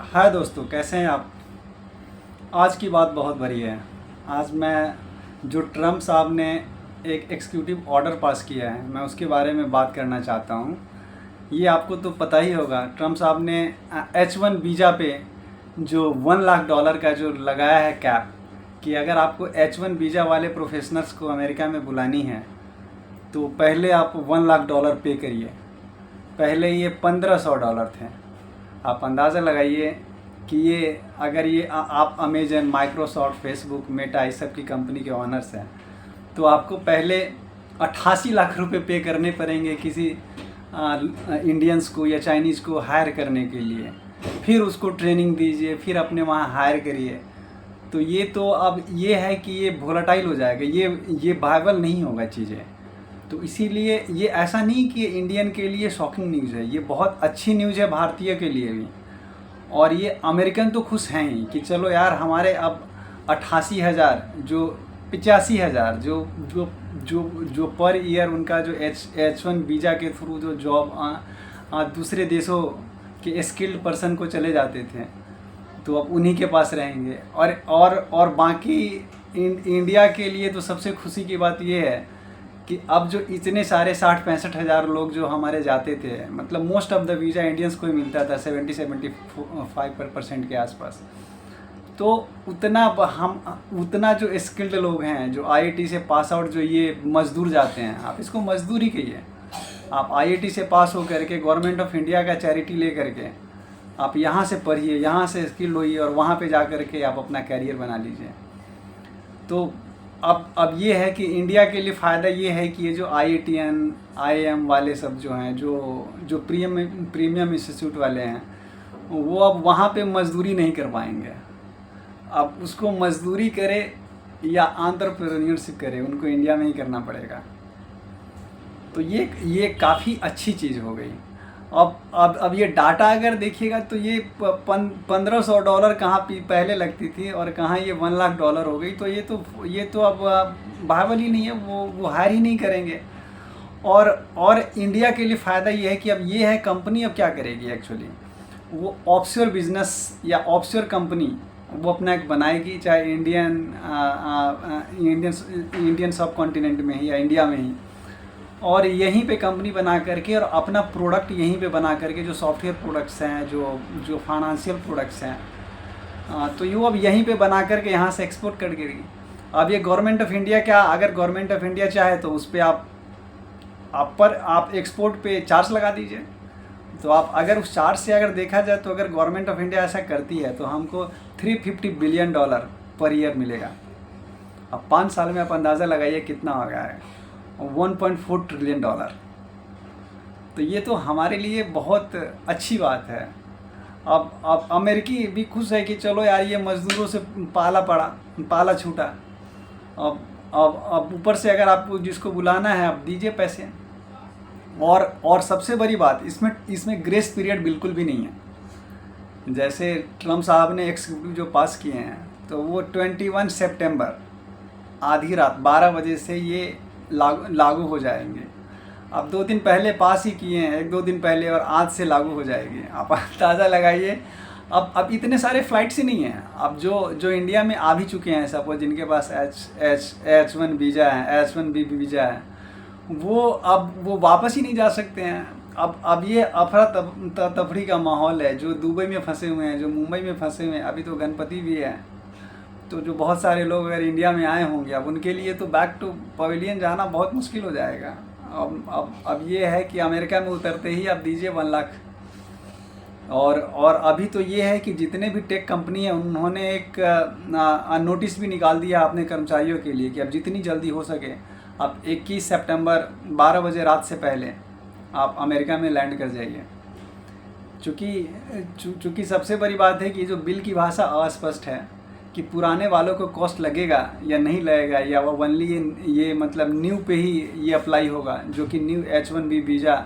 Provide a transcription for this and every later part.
हाय दोस्तों, कैसे हैं आप। आज की बात बहुत बड़ी है। आज मैं जो ट्रम्प साहब ने एक एग्जीक्यूटिव ऑर्डर पास किया है, मैं उसके बारे में बात करना चाहता हूँ। ये आपको तो पता ही होगा, ट्रम्प साहब ने H1 वीज़ा पे जो $1 लाख का जो लगाया है कैप, कि अगर आपको H1 वीज़ा वाले प्रोफेशनल्स को अमेरिका में बुलानी है तो पहले आप $1 लाख पे करिए। पहले ये $1500 थे। आप अंदाज़ा लगाइए कि ये अगर ये आप अमेजन, माइक्रोसॉफ्ट, फेसबुक, मेटा इस सब की कंपनी के ऑनर्स हैं तो आपको पहले 88 लाख रुपए पे करने पड़ेंगे किसी इंडियंस को या चाइनीज़ को हायर करने के लिए। फिर उसको ट्रेनिंग दीजिए, फिर अपने वहाँ हायर करिए। तो ये तो अब ये है कि ये वोलेटाइल हो जाएगा, ये वायबल नहीं होगा चीज़ें। तो इसीलिए ये ऐसा नहीं कि इंडियन के लिए शॉकिंग न्यूज़ है, ये बहुत अच्छी न्यूज़ है भारतीय के लिए भी। और ये अमेरिकन तो खुश हैं ही कि चलो यार, हमारे अब 88,000 जो 85,000 जो जो जो जो पर ईयर उनका जो H1 वीज़ा के थ्रू जो जॉब दूसरे देशों के स्किल्ड पर्सन को चले जाते थे, तो अब उन्हीं के पास रहेंगे। और बाकी इंडिया के लिए तो सबसे खुशी की बात ये है कि अब जो इतने सारे 60-65 हज़ार लोग जो हमारे जाते थे, मतलब most of the visa Indians को ही मिलता था 70-75% के आसपास। तो उतना जो स्किल्ड लोग हैं, जो आईआईटी से पास आउट, जो ये मज़दूर जाते हैं, आप इसको मजदूरी कहिए। आप आईआईटी से पास हो करके गवर्नमेंट ऑफ इंडिया का चैरिटी ले करके आप यहाँ से पढ़िए, यहाँ से स्किल्ड होइए और वहाँ पे जा कर के आप अपना कैरियर बना लीजिए। तो अब ये है कि इंडिया के लिए फ़ायदा ये है कि ये जो IITian, IIM वाले सब जो हैं, जो प्रीमियम इंस्टीट्यूट वाले हैं, वो अब वहाँ पे मजदूरी नहीं कर पाएंगे। अब उसको मजदूरी करे या एंटरप्रेन्योरशिप करे, उनको इंडिया में ही करना पड़ेगा। तो ये काफ़ी अच्छी चीज़ हो गई। अब ये डाटा अगर देखिएगा तो ये $1,500 कहाँ पहले लगती थी और कहाँ ये $1 लाख हो गई। तो ये तो अब वायबल ही नहीं है, वो हायर ही नहीं करेंगे। और इंडिया के लिए फ़ायदा ये है कि अब ये है, कंपनी अब क्या करेगी एक्चुअली, वो ऑफशोर बिजनेस या ऑफशोर कंपनी वो अपना एक बनाएगी, चाहे इंडियन सब कॉन्टिनेंट में ही या इंडिया में ही, और यहीं पे कंपनी बना करके और अपना प्रोडक्ट यहीं पे बना करके, जो सॉफ्टवेयर प्रोडक्ट्स हैं, जो फाइनेंशियल प्रोडक्ट्स हैं, तो ये अब यहीं पे बना करके यहाँ से एक्सपोर्ट कर देगी। अब ये गवर्नमेंट ऑफ इंडिया क्या, अगर गवर्नमेंट ऑफ इंडिया चाहे तो उस पर आप एक्सपोर्ट पे चार्ज लगा दीजिए। तो आप अगर उस चार्ज से अगर देखा जाए तो अगर गवर्नमेंट ऑफ इंडिया ऐसा करती है तो हमको $350 बिलियन पर ईयर मिलेगा। अब 5 साल में आप अंदाज़ा लगाइए कितना हो गया है, $1.4 ट्रिलियन। तो ये तो हमारे लिए बहुत अच्छी बात है। अब अमेरिकी भी खुश है कि चलो यार, ये मज़दूरों से पाला छूटा। अब ऊपर से अगर आपको जिसको बुलाना है आप दीजिए पैसे। और सबसे बड़ी बात, इसमें ग्रेस पीरियड बिल्कुल भी नहीं है। जैसे ट्रम्प साहब ने एग्जीक्यूटिव जो पास किए हैं, तो वो 21 सितंबर आधी रात 12 बजे से ये लागू हो जाएंगे। अब 2 दिन पहले पास ही किए हैं, 1-2 दिन पहले, और आज से लागू हो जाएगी। आप अंदाज़ा लगाइए। अब इतने सारे फ़्लाइट्स ही नहीं हैं। अब जो इंडिया में आ भी चुके हैं, सपोज जिनके पास H1 वीज़ा है, H1B वीज़ा है, वो वापस ही नहीं जा सकते हैं। अब ये अफरा तफरी का माहौल है। जो दुबई में फंसे हुए हैं, जो मुंबई में फंसे हुए हैं, अभी तो गणपति भी है, तो जो बहुत सारे लोग अगर इंडिया में आए होंगे, अब उनके लिए तो बैक टू पवेलियन जाना बहुत मुश्किल हो जाएगा। अब ये है कि अमेरिका में उतरते ही आप दीजिए 1 लाख। और अभी तो ये है कि जितने भी टेक कंपनी हैं, उन्होंने एक नोटिस भी निकाल दिया अपने कर्मचारियों के लिए कि अब जितनी जल्दी हो सके अब 21 सितंबर 12 बजे रात से पहले आप अमेरिका में लैंड कर जाइए। चूँकि सबसे बड़ी बात है कि जो बिल की भाषा अस्पष्ट है कि पुराने वालों को कॉस्ट लगेगा या नहीं लगेगा, या वो ओनली ये मतलब न्यू पे ही ये अप्लाई होगा, जो कि न्यू H1B वीज़ा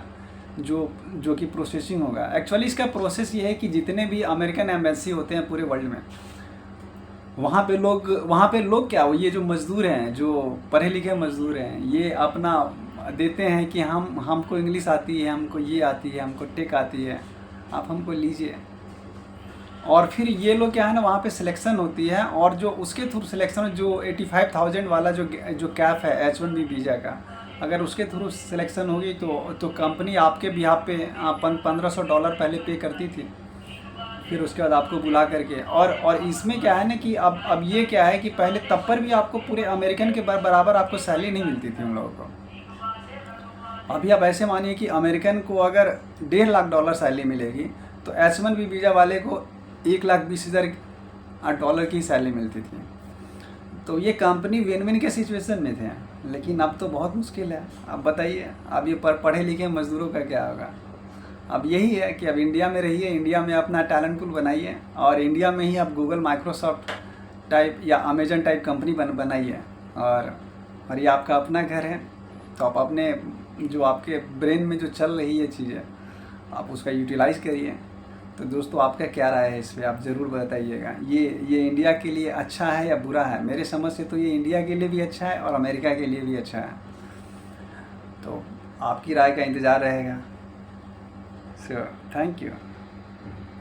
जो कि प्रोसेसिंग होगा। एक्चुअली इसका प्रोसेस ये है कि जितने भी अमेरिकन एम्बेसी होते हैं पूरे वर्ल्ड में, वहाँ पे लोग क्या, ये जो मज़दूर हैं, जो पढ़े लिखे मज़दूर हैं, ये अपना देते हैं कि हमको इंग्लिश आती है, हमको ये आती है, हमको टेक आती है, आप हमको लीजिए। और फिर ये लोग क्या है ना, वहाँ पे सिलेक्शन होती है, और जो उसके थ्रू सिलेक्शन, जो 85,000 वाला जो जो कैप है H1B वीज़ा का, अगर उसके थ्रू सिलेक्शन होगी तो कंपनी आपके बिहाफ पे $1500 पहले पे करती थी, फिर उसके बाद आपको बुला करके। और इसमें क्या है ना कि अब ये क्या है कि पहले तब पर भी आपको पूरे अमेरिकन के बराबर आपको सैलरी नहीं मिलती थी उन लोगों को। अभी आप ऐसे मानिए कि अमेरिकन को अगर $1.5 लाख सैलरी मिलेगी, तो H1B वीज़ा वाले को $1,20,000 की सैलरी मिलती थी। तो ये कंपनी विन विन के सिचुएशन में थे। लेकिन अब तो बहुत मुश्किल है। अब बताइए, अब ये पढ़े लिखे मज़दूरों का क्या होगा। अब यही है कि अब इंडिया में रहिए, इंडिया में अपना टैलेंट पूल बनाइए, और इंडिया में ही आप गूगल, माइक्रोसॉफ्ट टाइप या अमेजन टाइप कंपनी बनाइए। और ये आपका अपना घर है, तो आप अपने जो आपके ब्रेन में जो चल रही है चीज़ें, आप उसका यूटिलाइज़ करिए। तो दोस्तों, आपका क्या राय है इस पर, आप ज़रूर बताइएगा। ये इंडिया के लिए अच्छा है या बुरा है? मेरे समझ से तो ये इंडिया के लिए भी अच्छा है और अमेरिका के लिए भी अच्छा है। तो आपकी राय का इंतज़ार रहेगा। So thank you.